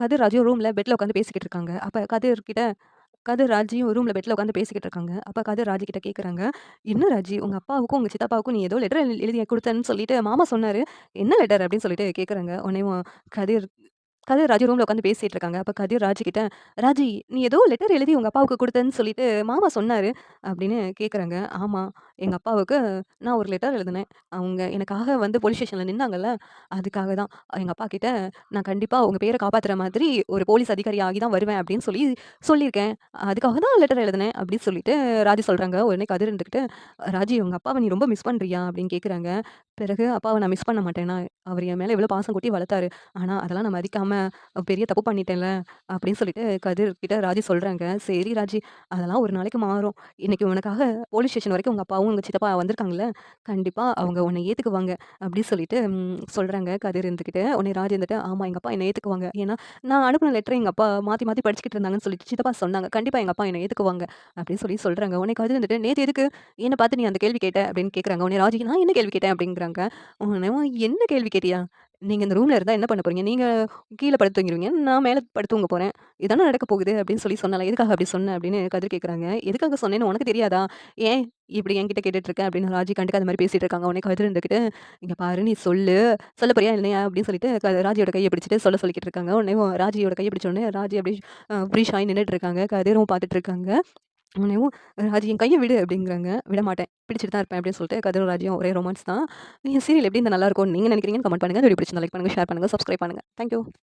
கதிர், ராஜும் ரூம்ல பெட்ல உட்காந்து பேசிக்கிட்டு இருக்காங்க. அப்ப கதிர், ராஜியும் ரூம்ல பெட்ல உட்காந்து பேசிக்கிட்டு இருக்காங்க. அப்ப கதிர் ராஜி கிட்ட கேட்குறாங்க, "என்ன ராஜி, உங்க அப்பாவுக்கும், உங்க சித்தப்பாவுக்கும் நீ ஏதோ லெட்டர் எழுதி குடுத்தேன்னு சொல்லிட்டு மாமா சொன்னாரு. என்ன லெட்டர்?" அப்படின்னு சொல்லிட்டு கேட்குறாங்க. உடனேவும் கதிர் கதிர், ராஜி ரூம்ல உட்காந்து பேசிட்டு இருக்காங்க. அப்ப கதிர் ராஜி கிட்ட, "ராஜி, நீ ஏதோ லெட்டர் எழுதி உங்க அப்பாவுக்கு குடுத்தேன்னு சொல்லிட்டு மாமா சொன்னாரு." அப்படின்னு கேட்குறாங்க. "ஆமா, எங்க அப்பாவுக்கு நான் ஒரு லெட்டர் எழுதினேன். அவங்க எனக்காக வந்து போலீஸ் ஸ்டேஷன்ல நின்னாங்கல்ல, அதுக்காக தான். எங்க அப்பா கிட்ட நான் கண்டிப்பா உங்க பேர காப்பாத்துற மாதிரி ஒரு போலீஸ் அதிகாரி ஆகி தான் வருவேன் அப்படின்னு சொல்லியிருக்கேன். அதுக்காக தான் லெட்டர் எழுதினேன்." அப்படின்னு சொல்லிட்டு ராஜி சொல்றாங்க. உடனே கதிர் இருந்துகிட்டு, "ராஜி, உங்க அப்பாவ நீ ரொம்ப மிஸ் பண்றியா?" அப்படின்னு கேட்குறாங்க. பிறகு, "அப்பாவ நான் மிஸ் பண்ண மாட்டேனா? அவர் என் மேல எவ்வளோ பாசம் கொட்டி வளர்த்தாரு. ஆனா அதெல்லாம் நான் மதிக்காம பெரிய தப்பு பண்ணிட்டேன்ல." அப்படின்னு சொல்லிட்டு கதிர் கிட்ட ராஜி சொல்றாங்க. "சரி ராஜி, அதெல்லாம் ஒரு நாளைக்கு மாறும். இன்னைக்கு உனக்காக போலீஸ் ஸ்டேஷன் வரைக்கும் உங்க அப்பாவும், உங்க சித்தப்பா வந்திருக்காங்கல்ல, கண்டிப்பா அவங்க உன்னை ஏத்துக்குவாங்க." அப்படி சொல்லிட்டு சொல்றாங்க கதிர் இருந்துகிட்டு. உடனே ராஜி இருந்துட்டு, "ஆமா, எங்க அப்பா என்ன ஏத்துக்குவாங்க. ஏன்னா, நான் அனுப்புன லெட்டர எங்க அப்பா மாத்தி மாத்தி படிச்சுக்கிட்டு இருந்தாங்கன்னு சொல்லிட்டு சித்தப்பா சொன்னாங்க. கண்டிப்பா எங்க அப்பா என்ன ஏத்துக்குவாங்க." அப்படின்னு சொல்றாங்க. உடனே கதிர் இருந்துட்டு, "நேத்து எதுக்கு என்ன பார்த்து நீ அந்த கேள்வி கேட்ட?" அப்படின்னு கேட்குறாங்க. உடனே ராஜி, "நான் என்ன கேள்வி கேட்டேன்?" அப்படிங்கிறாங்க. உடனே, "என்ன கேள்வி கேட்டியா? நீங்க இந்த ரூம்ல இருந்தா என்ன பண்ண போறீங்க? நீங்க கீழ படுத்து தூங்கிருவீங்க. நான் மேல படுத்து தூங்க போறேன். இதானே நடக்க போகுது." அப்படின்னு சொன்னேன்ல. "எதுக்காக அப்படி சொன்ன?" அப்படின்னு கதிர் கேட்குறாங்க. "எதுக்காக சொன்னேன்னு உனக்கு தெரியாதா? ஏன் இப்படி என்கிட்ட கேட்டுட்டு இருக்க?" அப்படின்னு ராஜி கண்டுக்காத மாரி பேசிட்டு இருக்காங்க. உடனே கதிர் இருந்துகிட்டு, "இங்க பாரு, நீ சொல்லு. சொல்ல போறியா இல்லையா?" அப்படின்னு சொல்லிட்டு ராஜியோட கைய பிடிச்சுட்டு சொல்லிக்கிட்டு இருக்காங்க. உடனே ராஜியோட கைய பிடிச்ச உடனே ராஜி அப்படியே ஃப்ரீஸ் ஆயி நின்னுட்டு இருக்காங்க. கதிரும் பார்த்துட்டு இருக்காங்க. உடனேவும், "ராஜி, என் கைய விடு." அப்படிங்கிறாங்க. "விடமாட்டேன். பிடிச்சிட்டு தான் இருப்பேன்." அப்படின்னு சொல்லிட்டு கதிரும் ராஜியும் ஒரே ரொமான்ஸ் தான். என் சீரியல் எப்படி இருந்தா நல்லாருக்கும்னு நீங்க நினைக்கிறீங்கன்னு கமெண்ட் பண்ணுங்க. இந்த வீடியோ பிடிச்சிருந்தா லைக் பண்ணுங்க, ஷேர் பண்ணுங்க, சப்ஸ்கிரைப் பண்ணுங்க. Thank you.